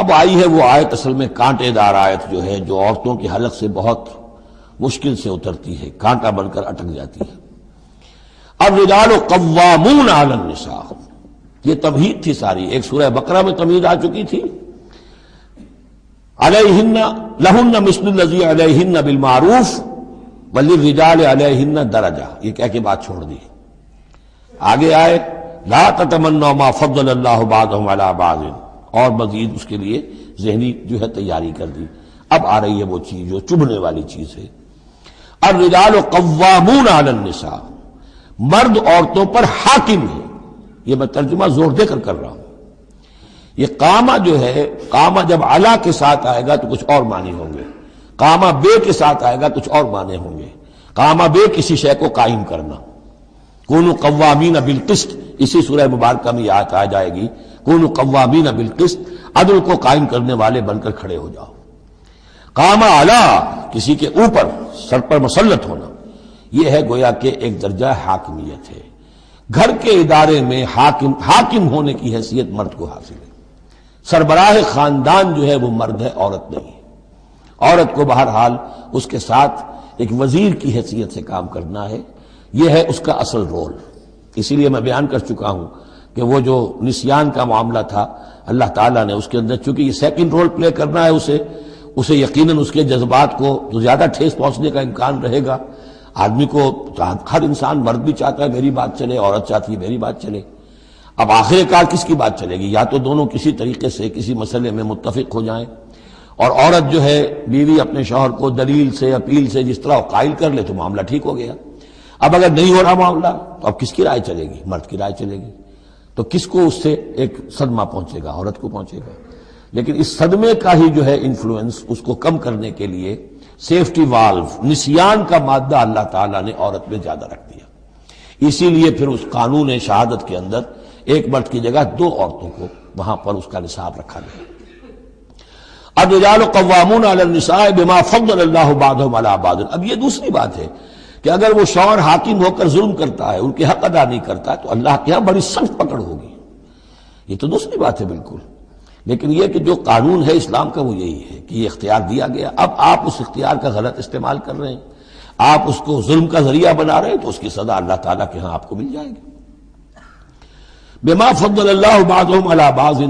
اب آئی ہے وہ آیت اصل میں کانٹے دار آیت جو ہے، جو عورتوں کی حلق سے بہت مشکل سے اترتی ہے، کانٹا بن کر اٹک جاتی ہے۔ الرجال قوامون علی النساء، یہ تمہید تھی ساری، ایک سورہ بقرہ میں تمہید آ چکی تھی، علیہن لہن مثل الذی علیہن بالمعروف وللرجال علیہن درجہ، یہ کہہ کے بات چھوڑ دی۔ آگے آئے لا تتمنوا ما فضل اللہ بعضهم علی بعض، اور مزید اس کے لیے ذہنی جو ہے تیاری کر دی۔ اب آ رہی ہے وہ چیز جو چبھنے والی چیز ہے۔ الرجال قوامون علی النساء، مرد عورتوں پر حاکم ہے۔ یہ میں ترجمہ زور دے کر رہا ہوں۔ یہ قامہ جو ہے، قامہ جب علا کے ساتھ آئے گا تو کچھ اور معنی ہوں گے، قامہ بے کے ساتھ آئے گا کچھ اور معنی ہوں گے۔ قامہ بے کسی شے کو قائم کرنا، کونوا قوامین بالقسط، اسی سورہ مبارکہ میں یہ آیت آ جائے گی، کونوا قوامین بالقسط، عدل کو قائم کرنے والے بن کر کھڑے ہو جاؤ۔ قامہ علا، کسی کے اوپر، سر پر مسلط ہونا، یہ ہے گویا کہ ایک درجہ حاکمیت ہے۔ گھر کے ادارے میں حاکم ہونے کی حیثیت مرد کو حاصل ہے۔ سربراہ خاندان جو ہے وہ مرد ہے، عورت نہیں ہے۔ عورت کو بہرحال اس کے ساتھ ایک وزیر کی حیثیت سے کام کرنا ہے، یہ ہے اس کا اصل رول۔ اسی لیے میں بیان کر چکا ہوں کہ وہ جو نسیان کا معاملہ تھا، اللہ تعالیٰ نے اس کے اندر چونکہ یہ سیکنڈ رول پلے کرنا ہے اسے یقیناً اس کے جذبات کو تو زیادہ ٹھیس پہنچنے کا امکان رہے گا۔ آدمی کو، ہر انسان، مرد بھی چاہتا ہے میری بات چلے، عورت چاہتی ہے میری بات چلے۔ اب آخر کار کس کی بات چلے گی؟ یا تو دونوں کسی طریقے سے کسی مسئلے میں متفق ہو جائیں، اور عورت جو ہے بیوی اپنے شوہر کو دلیل سے، اپیل سے جس طرح قائل کر لے تو معاملہ ٹھیک ہو گیا۔ اب اگر نہیں ہو رہا معاملہ تو اب کس کی رائے چلے گی؟ مرد کی رائے چلے گی۔ تو کس کو اس سے ایک صدمہ پہنچے گا؟ عورت کو پہنچے گا۔ لیکن اس صدمے کا ہی جو ہے انفلوئنس، اس کو کم کرنے کے لیے سیفٹی والو، نسیان کا مادہ اللہ تعالیٰ نے عورت میں زیادہ رکھ دیا۔ اسی لیے پھر اس قانون شہادت کے اندر ایک مرد کی جگہ 2 عورتوں کو وہاں پر اس کا نصاب رکھا گیا۔ الرجال قوامون علی النساء بما فضل اللہ بعضهم علی بعض۔ اب یہ دوسری بات ہے کہ اگر وہ شوہر حاکم ہو کر ظلم کرتا ہے، ان کے حق ادا نہیں کرتا ہے، تو اللہ کے ہاں بڑی سخت پکڑ ہوگی۔ یہ تو دوسری بات ہے بالکل۔ لیکن یہ کہ جو قانون ہے اسلام کا وہ یہی ہے کہ یہ اختیار دیا گیا، اب آپ اس اختیار کا غلط استعمال کر رہے ہیں، آپ اس کو ظلم کا ذریعہ بنا رہے ہیں، تو اس کی سزا اللہ تعالیٰ کے ہاں آپ کو مل جائے گی۔ بما فضل اللہ بعضهم علی بعض،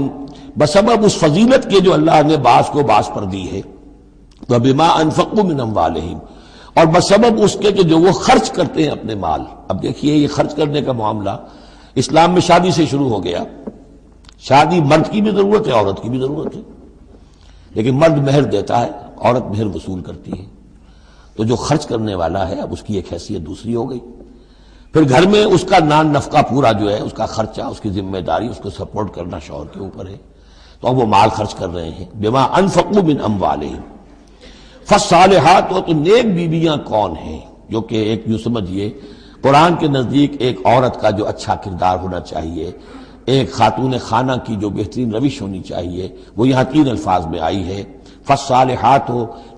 بسبب اس فضیلت کے جو اللہ نے بعض کو بعض پر دی ہے، وبما انفقوا من اموالہم، اور بسبب اس کے کہ جو وہ خرچ کرتے ہیں اپنے مال۔ اب دیکھیے یہ خرچ کرنے کا معاملہ اسلام میں شادی سے شروع ہو گیا۔ شادی مرد کی بھی ضرورت ہے، عورت کی بھی ضرورت ہے، لیکن مرد مہر دیتا ہے، عورت مہر وصول کرتی ہے۔ تو جو خرچ کرنے والا ہے اب اس کی ایک حیثیت دوسری ہو گئی۔ پھر گھر میں اس کا نان نفقہ پورا جو ہے، اس کا خرچہ، اس کی ذمہ داری، اس کو سپورٹ کرنا شوہر کے اوپر ہے، تو اب وہ مال خرچ کر رہے ہیں۔ بما انفقوا من اموالہم، فالصالحات، تو نیک بیویاں کون ہیں؟ جو کہ ایک یوں سمجھیے قرآن کے نزدیک ایک عورت کا جو اچھا کردار ہونا چاہیے، ایک خاتون خانہ کی جو بہترین روش ہونی چاہیے، وہ یہاں 3 الفاظ میں آئی ہے۔ فالصالحات،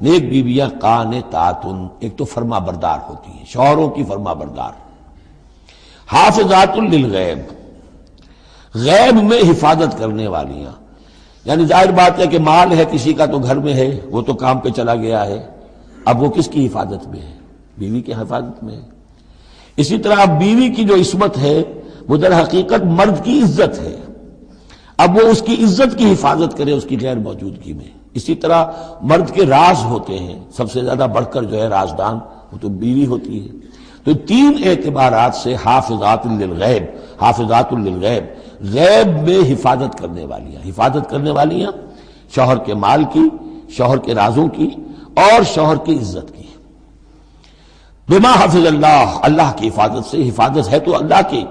نیک بیویاں قانتات، ایک تو فرما بردار ہوتی ہیں، شوہروں کی فرما بردار۔ حافظات للغیب، غیب میں حفاظت کرنے والیاں، یعنی ظاہر بات ہے کہ مال ہے کسی کا تو گھر میں ہے، وہ تو کام پہ چلا گیا ہے، اب وہ کس کی حفاظت میں ہے؟ بیوی کی حفاظت میں ہے۔ اسی طرح اب بیوی کی جو عصمت ہے وہ در حقیقت مرد کی عزت ہے، اب وہ اس کی عزت کی حفاظت کرے اس کی غیر موجودگی میں۔ اسی طرح مرد کے راز ہوتے ہیں، سب سے زیادہ بڑھ کر جو ہے رازدان وہ تو بیوی ہوتی ہے۔ تو 3 اعتبارات سے حافظات للغیب، حافظات للغیب، غیب میں حفاظت کرنے والیاں، حفاظت کرنے والیاں شوہر کے مال کی، شوہر کے رازوں کی، اور شوہر کی عزت کی۔ بما حفظ اللہ، اللہ کی حفاظت سے، حفاظت ہے تو اللہ کی،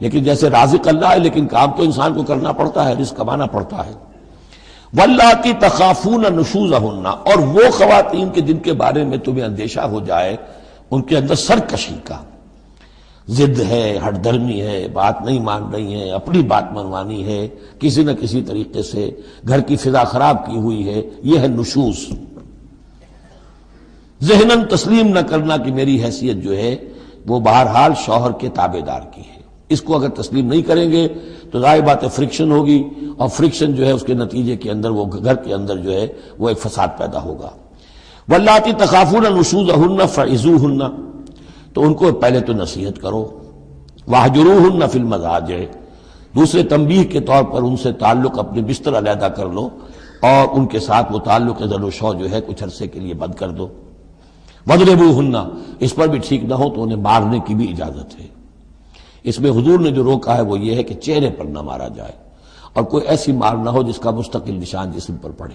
لیکن جیسے رازق اللہ ہے لیکن کام تو انسان کو کرنا پڑتا ہے، رزق کمانا پڑتا ہے۔ واللاتی تخافون نشوزہن، اور وہ خواتین کے جن کے بارے میں تمہیں اندیشہ ہو جائے ان کے اندر سرکشی کا، ضد ہے، ہٹ دھرمی ہے، بات نہیں مان رہی ہیں، اپنی بات منوانی ہے، کسی نہ کسی طریقے سے گھر کی فضا خراب کی ہوئی ہے، یہ ہے نشوز۔ ذہناً تسلیم نہ کرنا کہ میری حیثیت جو ہے وہ بہرحال شوہر کے تابع دار کی ہے، اس کو اگر تسلیم نہیں کریں گے تو ظاہر بات ہے فرکشن ہوگی، اور فرکشن جو ہے اس کے نتیجے کے اندر وہ گھر کے اندر جو ہے وہ ایک فساد پیدا ہوگا۔ واللاتی تخافون نشوزہن فعظوہن، تو ان کو پہلے تو نصیحت کرو، واہجروہن فی المضاجع، دوسرے تنبیہ کے طور پر ان سے تعلق اپنے بستر علیحدہ کر لو، اور ان کے ساتھ وہ تعلق زد و شو جو ہے کچھ عرصے کے لیے بند کر دو۔ وَاضْرِبُوهُنَّ، اس پر بھی ٹھیک نہ ہو تو انہیں مارنے کی بھی اجازت ہے۔ اس میں حضور نے جو روکا ہے وہ یہ ہے کہ چہرے پر نہ مارا جائے، اور کوئی ایسی مار نہ ہو جس کا مستقل نشان جسم پر پڑے۔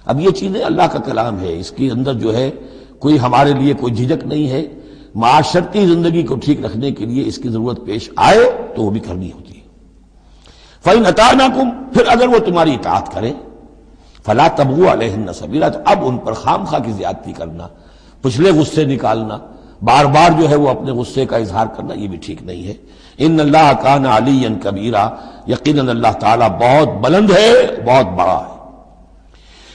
اب یہ چیزیں اللہ کا کلام ہے، اس کے اندر جو ہے کوئی ہمارے لیے کوئی جھجک نہیں ہے، معاشرتی زندگی کو ٹھیک رکھنے کے لیے اس کی ضرورت پیش آئے تو وہ بھی کرنی ہوتی ہے۔ فَإِنْ أَطَعْنَكُمْ، پھر اگر وہ تمہاری اطاعت کریں، فَلَا تَبْغُوا عَلَيْهِنَّ سَبِيلًا، تو اب ان پر خام خواہ کی زیادتی کرنا، پچھلے غصے نکالنا، بار بار جو ہے وہ اپنے غصے کا اظہار کرنا، یہ بھی ٹھیک نہیں ہے۔ ان اللہ کان علیٰ کبیرا، یقیناً اللہ تعالیٰ بہت بلند ہے، بہت بڑا ہے۔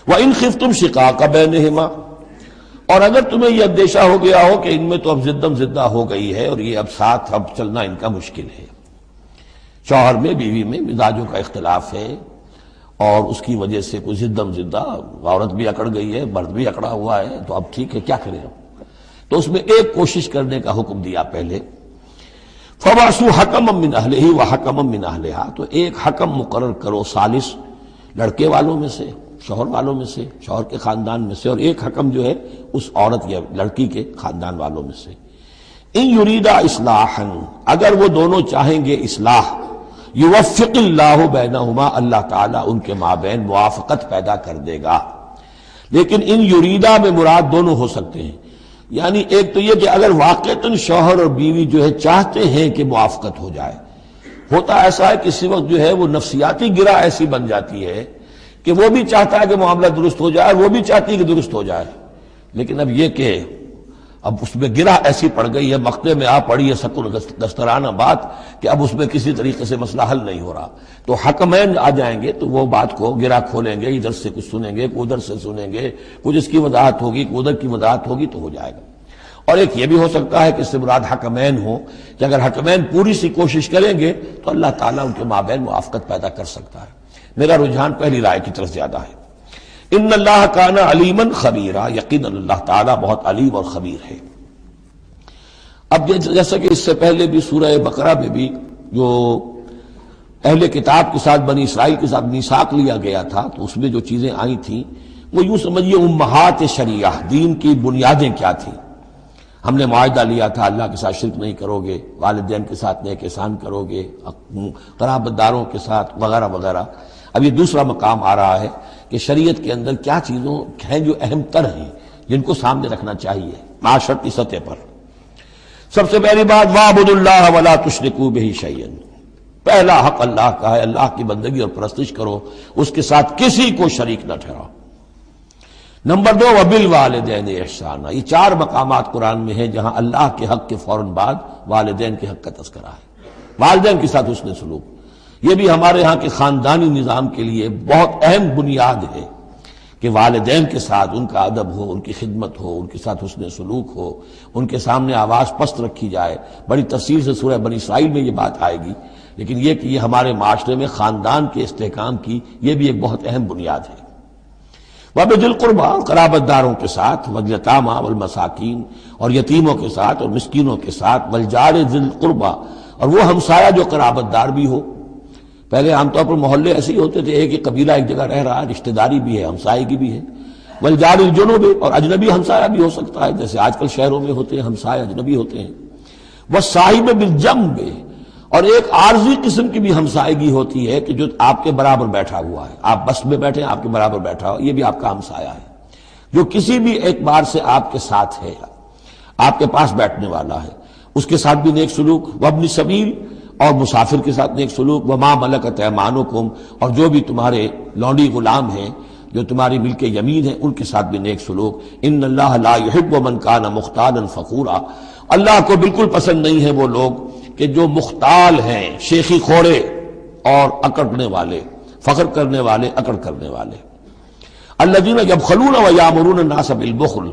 وَإِنْ خِفْتُمْ شِقَاقَ بَيْنِهِمَا، اور اگر تمہیں یہ اندیشہ ہو گیا ہو کہ ان میں تو اب زدم زدہ ہو گئی ہے اور یہ اب ساتھ اب چلنا ان کا مشکل ہے، شوہر میں بیوی میں مزاجوں کا اختلاف ہے، اور اس کی وجہ سے کوئی زدم زدہ، عورت بھی اکڑ گئی ہے، مرد بھی اکڑا ہوا ہے، تو اب ٹھیک ہے کیا کریں ہم؟ تو اس میں ایک کوشش کرنے کا حکم دیا پہلے، فَبَعْثُوا حَكَمًا مِّنْ أَهْلِهِ وَحَكَمًا مِّنْ أَهْلِهَا، تو ایک حکم مقرر کرو ثالث، لڑکے والوں میں سے، شوہر والوں میں سے، شوہر کے خاندان میں سے، اور ایک حکم جو ہے اس عورت یا لڑکی کے خاندان والوں میں سے۔ ان یریدا اصلاحا، اگر وہ دونوں چاہیں گے اصلاح، یوفق اللہ بینہما، اللہ تعالیٰ ان کے مابین موافقت پیدا کر دے گا۔ لیکن ان یریدا میں مراد دونوں ہو سکتے ہیں، یعنی ایک تو یہ کہ اگر واقعتاً شوہر اور بیوی جو ہے چاہتے ہیں کہ موافقت ہو جائے، ہوتا ایسا ہے کسی وقت جو ہے وہ نفسیاتی گرہ ایسی بن جاتی ہے کہ وہ بھی چاہتا ہے کہ معاملہ درست ہو جائے، وہ بھی چاہتی ہے کہ درست ہو جائے، لیکن اب یہ کہ اب اس میں گرہ ایسی پڑ گئی ہے، مقطع میں آ پڑی ہے سکون دسترانہ بات، کہ اب اس میں کسی طریقے سے مسئلہ حل نہیں ہو رہا، تو حکمین آ جائیں گے تو وہ بات کو گرہ کھولیں گے، ادھر سے کچھ سنیں گے، ادھر سے سنیں گے، کچھ اس کی وضاحت ہوگی، ادھر کی وضاحت ہوگی، تو ہو جائے گا۔ اور ایک یہ بھی ہو سکتا ہے کہ اس سے مراد حکمین ہو، کہ اگر حکمین پوری سی کوشش کریں گے تو اللہ تعالیٰ ان کے مابین موافقت پیدا کر سکتا ہے۔ میرا رجحان پہلی رائے کی طرف زیادہ ہے۔ ان اللہ کان علیما خبیرا، یقیناً اللہ تعالیٰ بہت علیم اور خبیر ہے۔ اب جیسا کہ اس سے پہلے بھی سورہ بقرہ میں بھی جو اہل کتاب کے ساتھ بنی اسرائیل کے ساتھ میثاق لیا گیا تھا، تو اس میں جو چیزیں آئی تھیں وہ یوں سمجھیے امہات شریعہ، دین کی بنیادیں کیا تھیں۔ ہم نے معاہدہ لیا تھا اللہ کے ساتھ شرک نہیں کرو گے، والدین کے ساتھ نیک احسان کرو گے، قرابت داروں کے ساتھ وغیرہ وغیرہ۔ اب یہ دوسرا مقام آ رہا ہے کہ شریعت کے اندر کیا چیزوں ہیں جو اہم تر ہیں، جن کو سامنے رکھنا چاہیے معاشرتی سطح پر۔ سب سے پہلی بات وَاعْبُدُوا اللَّهَ وَلَا تُشْرِكُوا بِهِ شَيْئًا، پہلا حق اللہ کا ہے، اللہ کی بندگی اور پرستش کرو، اس کے ساتھ کسی کو شریک نہ ٹھہراؤ۔ نمبر 2 وَبِالْوَالِدَيْنِ احسانا، یہ 4 مقامات قرآن میں ہیں جہاں اللہ کے حق کے فوراً بعد والدین کے حق کا تذکرہ ہے۔ والدین کے ساتھ حسن سلوک، یہ بھی ہمارے ہاں کے خاندانی نظام کے لیے بہت اہم بنیاد ہے کہ والدین کے ساتھ ان کا ادب ہو، ان کی خدمت ہو، ان کے ساتھ حسن سلوک ہو، ان کے سامنے آواز پست رکھی جائے۔ بڑی تفصیل سے سورہ بنی اسرائیل میں یہ بات آئے گی، لیکن یہ کہ یہ ہمارے معاشرے میں خاندان کے استحکام کی یہ بھی ایک بہت اہم بنیاد ہے۔ وَبِذِي الْقُرْبَىٰ، قرابت داروں کے ساتھ، وَالْيَتَامَىٰ وَالْمَسَاكِينِ، اور یتیموں کے ساتھ اور مسکینوں کے ساتھ، وَالْجَارِ ذِي الْقُرْبَىٰ، اور وہ ہمسایہ جو قرابت دار بھی ہو۔ پہلے عام طور پر محلے ایسے ہی ہوتے تھے، ایک ہی قبیلہ ایک جگہ رہ رہا ہے، رشتہ داری بھی ہے، ہمسائے بھی ہے۔ وَالْجَارِ الْجُنُبِ، اور اجنبی ہمسایہ بھی ہو سکتا ہے، جیسے آج کل شہروں میں ہوتے ہیں ہمسائے اجنبی ہوتے ہیں۔ وَالصَّاحِبِ بِالْجَنبِ، اور ایک عارضی قسم کی بھی ہمسائیگی ہوتی ہے کہ جو آپ کے برابر بیٹھا ہوا ہے، آپ بس میں بیٹھے ہیں آپ کے برابر بیٹھا ہو، یہ بھی آپ کا ہمسایہ ہے، جو کسی بھی اعتبار سے آپ کے ساتھ ہے، آپ کے پاس بیٹھنے والا ہے، اس کے ساتھ بھی نیک سلوک۔ وابن السبیل، اور مسافر کے ساتھ نیک سلوک۔ وما ملکت ایمانکم، اور جو بھی تمہارے لونڈی غلام ہیں، جو تمہاری ملک یمین ہے، ان کے ساتھ بھی نیک سلوک۔ ان اللہ لا یحب من کان مختالا فخورا، اللہ کو بالکل پسند نہیں ہے وہ لوگ کہ جو مختال ہیں، شیخی خوڑے اور اکڑنے والے، فخر کرنے والے، اکڑ کرنے والے۔ الذین یبخلون ویامرون الناس بالبخل،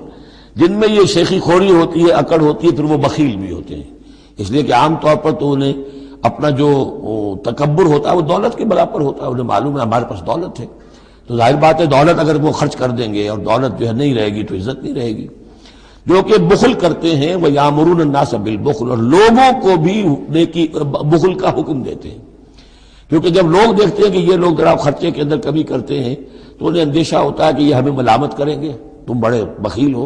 جن میں یہ شیخی خوری ہوتی ہے، اکڑ ہوتی ہے، پھر وہ بخیل بھی ہوتے ہیں۔ اس لیے کہ عام طور پر تو انہیں اپنا جو تکبر ہوتا ہے وہ دولت کے برابر ہوتا ہے، انہیں معلوم ہے ہمارے پاس دولت ہے، تو ظاہر بات ہے دولت اگر وہ خرچ کر دیں گے اور دولت جو ہے نہیں رہے گی تو عزت نہیں رہے گی۔ جو کہ بخل کرتے ہیں وہ یامرون الناس بالبخل، اور لوگوں کو بھی نیکی بخل کا حکم دیتے ہیں، کیونکہ جب لوگ دیکھتے ہیں کہ یہ لوگ ذرا خرچے کے اندر کمی کرتے ہیں تو انہیں اندیشہ ہوتا ہے کہ یہ ہمیں ملامت کریں گے، تم بڑے بخیل ہو،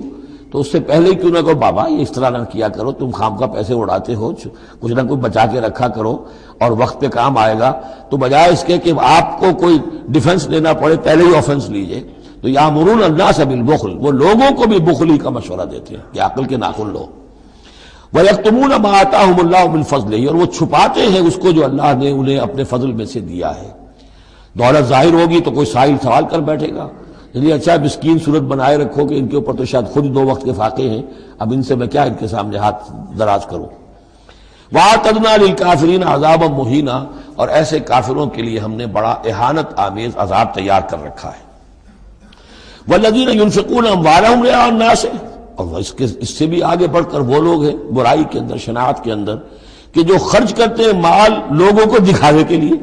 تو اس سے پہلے ہی کیوں نہ کہو بابا یہ اس طرح نہ کیا کرو، تم خام پیسے اڑاتے ہو، کچھ نہ کچھ بچا کے رکھا کرو اور وقت پہ کام آئے گا، تو بجائے اس کے کہ آپ کو کوئی ڈیفنس لینا پڑے پہلے ہی آفنس لیجئے۔ تو یامرون الناس بالبخل، وہ لوگوں کو بھی بخلی کا مشورہ دیتے ہیں کہ عقل کے ناخن لو۔ وَيَكْتُمُونَ مَا آتَاهُمُ اللَّهُ مِنْ فَضْلِهِ، اور وہ چھپاتے ہیں اس کو جو اللہ نے انہیں اپنے فضل میں سے دیا ہے۔ دولت ظاہر ہوگی تو کوئی سائل سوال کر بیٹھے گا، یعنی اچھا مسکین صورت بنائے رکھو کہ ان کے اوپر تو شاید خود 2 وقت کے فاقے ہیں، اب ان سے میں کیا ان کے سامنے ہاتھ دراز کروں۔ وَأَعْتَدْنَا لِلْكَافِرِينَ عَذَابًا مُهِينًا، اور ایسے کافروں کے لیے ہم نے بڑا اہانت آمیز عذاب تیار کر رکھا ہے۔ وَالَّذِينَ يُنْفِقُونَ أَمْوَالَهُمْ رِئَاءَ النَّاسِ، اور اس سے بھی آگے بڑھ کر وہ لوگ ہیں برائی کے اندر، شناعت کے اندر، کہ جو خرچ کرتے ہیں مال لوگوں کو دکھاوے کے لیے۔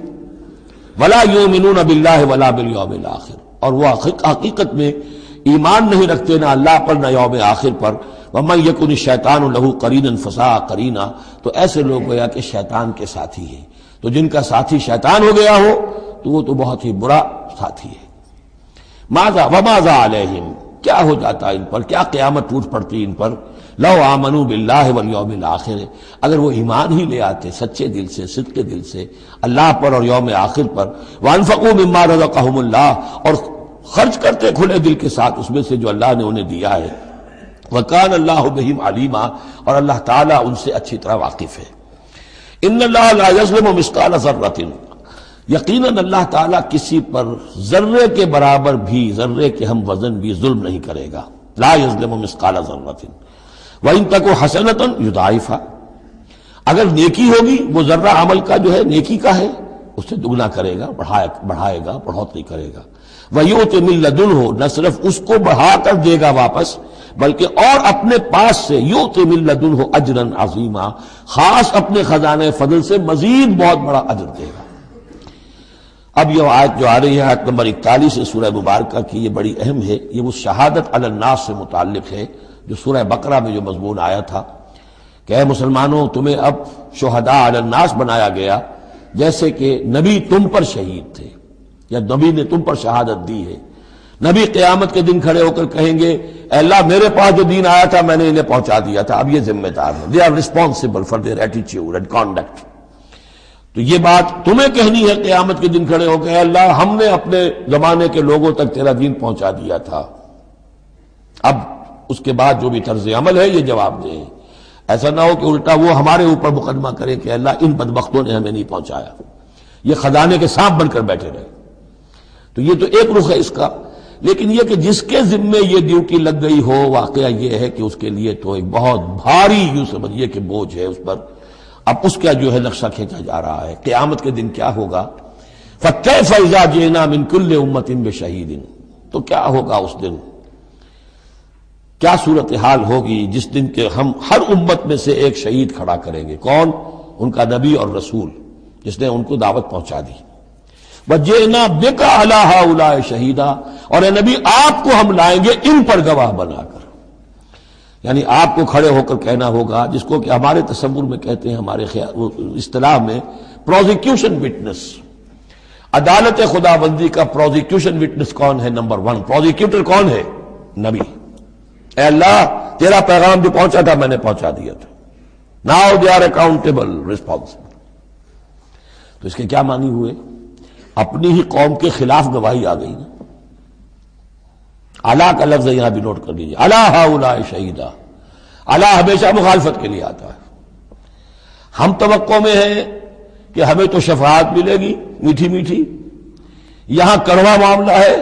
وَلَا يُؤْمِنُونَ بِاللَّهِ وَلَا بِالْيَوْمِ الْآخِرِ، اور وہ حقیقت میں ایمان نہیں رکھتے نہ اللہ پر نہ یوم آخر پر۔ وَمَن يَكُنِ الشَّيْطَانُ لَهُ قَرِينًا فَسَاءَ قَرِينًا، تو ایسے لوگ گویا کہ شیطان کے ساتھی ہیں، تو جن کا ساتھی شیطان ہو گیا ہو تو وہ تو بہت ہی برا ساتھی ہے۔ ماذا وماذا علیہم، کیا ہو جاتا ان پر، کیا قیامت ٹوٹ پڑتی ان پر۔ لو آمنوا باللہ والیوم الآخر، اگر وہ ایمان ہی لے آتے سچے دل سے، صدق دل سے اللہ پر اور یوم آخر پر۔ وانفقوا مما رزقهم اللہ، اور خرچ کرتے کھلے دل کے ساتھ اس میں سے جو اللہ نے انہیں دیا ہے۔ وکان اللہ بہم علیما، اور اللہ تعالیٰ ان سے اچھی طرح واقف ہے۔ ان اللہ لا یظلم مثقال ذرۃ، یقیناً اللہ تعالیٰ کسی پر ذرے کے برابر بھی، ذرے کے ہم وزن بھی ظلم نہیں کرے گا۔ لا یظلم مثقال ذرۃ وَإِن تَكُ حَسَنَةً يُضَاعِفْهَا، اگر نیکی ہوگی وہ ذرہ عمل کا جو ہے نیکی کا ہے اس سے دگنا کرے گا، بڑھائے گا، بڑھوتری کرے گا۔ وَيُؤْتِ مِن لَّدُنْهُ، نہ صرف اس کو بڑھا کر دے گا واپس بلکہ اور اپنے پاس سے یؤتِ مِن لَّدُنْهُ أَجْرًا عَظِیمًا، خاص اپنے خزانے فضل سے مزید بہت بڑا اجر دے گا۔ اب یہ آیت جو آ رہی ہے آیت نمبر 41 سورہ مبارکہ کی، یہ بڑی اہم ہے، یہ وہ شہادت علی الناس سے متعلق ہے جو سورہ بقرہ میں جو مضمون آیا تھا کہ اے مسلمانوں تمہیں اب شہداء علی الناس بنایا گیا، جیسے کہ نبی تم پر شہید تھے یا نبی نے تم پر شہادت دی ہے۔ نبی قیامت کے دن کھڑے ہو کر کہیں گے اے اللہ میرے پاس جو دین آیا تھا میں نے انہیں پہنچا دیا تھا، اب یہ ذمہ دار ہیں، they are responsible for their attitude and conduct. تو یہ بات تمہیں کہنی ہے قیامت کے دن کھڑے ہو کے، اے اللہ ہم نے اپنے زمانے کے لوگوں تک تیرا دین پہنچا دیا تھا۔ اب اس کے بعد جو بھی طرز عمل ہے یہ جواب دیں، ایسا نہ ہو کہ الٹا وہ ہمارے اوپر مقدمہ کرے کہ اللہ ان بدبختوں نے ہمیں نہیں پہنچایا، یہ خزانے کے سانپ بن کر بیٹھے رہے۔ تو یہ تو ایک رخ ہے اس کا، لیکن یہ کہ جس کے ذمے یہ ڈیوٹی لگ گئی ہو، واقعہ یہ ہے کہ اس کے لیے تو ایک بہت بھاری یوں سمجھیے کہ بوجھ ہے اس پر۔ اب اس کا جو ہے نقشہ کھینچا جا رہا ہے قیامت کے دن کیا ہوگا۔ فَكَيْفَ إِذَا جِئْنَا مِن كُلِّ أُمَّةٍ بِشَهِيدٍ، تو کیا ہوگا اس دن، کیا صورتحال ہوگی جس دن کے ہم ہر امت میں سے ایک شہید کھڑا کریں گے۔ کون؟ ان کا نبی اور رسول جس نے ان کو دعوت پہنچا دی۔ وَجِئْنَا بِكَ عَلَىٰ هَٰؤُلَاءِ شَهِيدًا، اور اے نبی آپ کو ہم لائیں گے ان پر گواہ بنا کر، یعنی آپ کو کھڑے ہو کر کہنا ہوگا، جس کو کہ ہمارے تصور میں کہتے ہیں، ہمارے اصطلاح میں پروزیکیوشن وٹنس۔ عدالت خدا بندی کا پروزیکیوشن وٹنس کون ہے؟ نمبر 1 پروزیکیوٹر کون ہے؟ نبی۔ اے اللہ تیرا پیغام جو پہنچا تھا میں نے پہنچا دیا تھا، now they are accountable responsible. تو اس کے کیا معنی ہوئے؟ اپنی ہی قوم کے خلاف گواہی آ گئی نا۔ علا کا لفظ یہاں بھی نوٹ کر لیجیے، علا ہؤلاء شہیدا، علا ہمیشہ مخالفت کے لیے آتا ہے۔ ہم توقع میں ہیں کہ ہمیں تو شفاعت ملے گی میٹھی میٹھی، یہاں کڑوا معاملہ ہے۔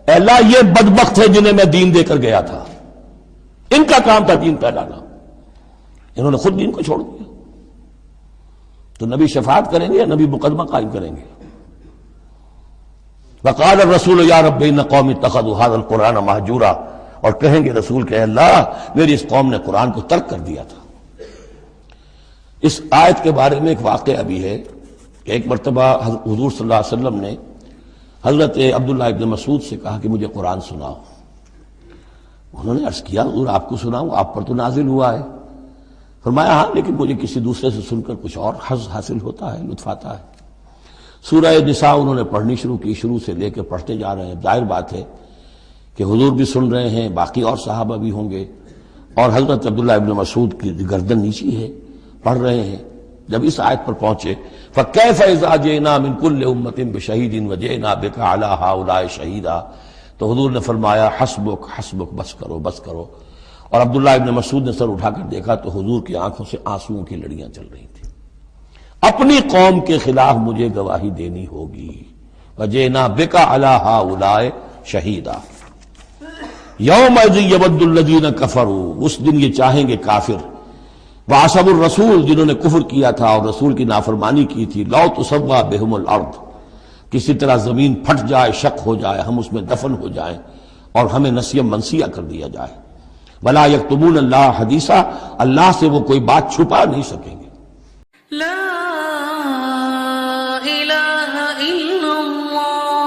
اے اللہ یہ بدبخت ہے جنہیں میں دین دے کر گیا تھا، ان کا کام تھا دین پھیلانا، انہوں نے خود دین کو چھوڑ دیا۔ تو نبی شفاعت کریں گے یا نبی مقدمہ قائم کریں گے؟ وقال الرسول یا رب ان قوم اتخذوا هذا القرآن مہجورا، اور کہیں گے رسول کہ اللہ میری اس قوم نے قرآن کو ترک کر دیا تھا۔ اس آیت کے بارے میں ایک واقعہ بھی ہے کہ ایک مرتبہ حضور صلی اللہ علیہ وسلم نے حضرت عبداللہ ابن مسعود سے کہا کہ مجھے قرآن سناؤ. انہوں نے عرض کیا حضور آپ کو سناؤں، آپ پر تو نازل ہوا ہے. فرمایا ہاں لیکن مجھے کسی دوسرے سے سن کر کچھ اور حظ حاصل ہوتا ہے، لطف آتا ہے. سورہ نساء انہوں نے پڑھنی شروع کی، شروع سے لے کے پڑھتے جا رہے ہیں. ظاہر بات ہے کہ حضور بھی سن رہے ہیں، باقی اور صحابہ بھی ہوں گے، اور حضرت عبداللہ ابن مسعود کی گردن نیچی ہے، پڑھ رہے ہیں. جب اس آیت پر پہنچے فَكَيْفَ إِذَا جِئْنَا مِن كُلِّ أُمَّةٍ بِشَهِيدٍ وَجِئْنَا بِكَ عَلَىٰ هَٰؤُلَاءِ شَهِيدًا. تو حضور نے فرمایا حسبک حسبک، بس کرو بس کرو. اور عبداللہ ابن مسعود نے سر اٹھا کر دیکھا تو حضور کی آنکھوں سے آنسوؤں کی لڑیاں چل رہی تھیں. اپنی قوم کے خلاف مجھے گواہی دینی ہوگی. وَجِئْنَا بِكَ عَلَىٰ هَٰؤُلَاءِ شَهِيدًا. يَوْمَئِذٍ يَوَدُّ الَّذِينَ كَفَرُوا، اس دن یہ چاہیں گے کافر، وَعَصَوُا الرَّسُولَ، جنہوں نے کفر کیا تھا اور رسول کی نافرمانی کی تھی، لَوْ تُسَوَّىٰ بِهِمُ الْأَرْضُ، کسی طرح زمین پھٹ جائے، شق ہو جائے، ہم اس میں دفن ہو جائیں اور ہمیں نسیہ منسیہ کر دیا جائے. وَلَا يَكْتُمُونَ اللَّهَ حَدِيثًا، اللہ سے وہ کوئی بات چھپا نہیں سکیں گے.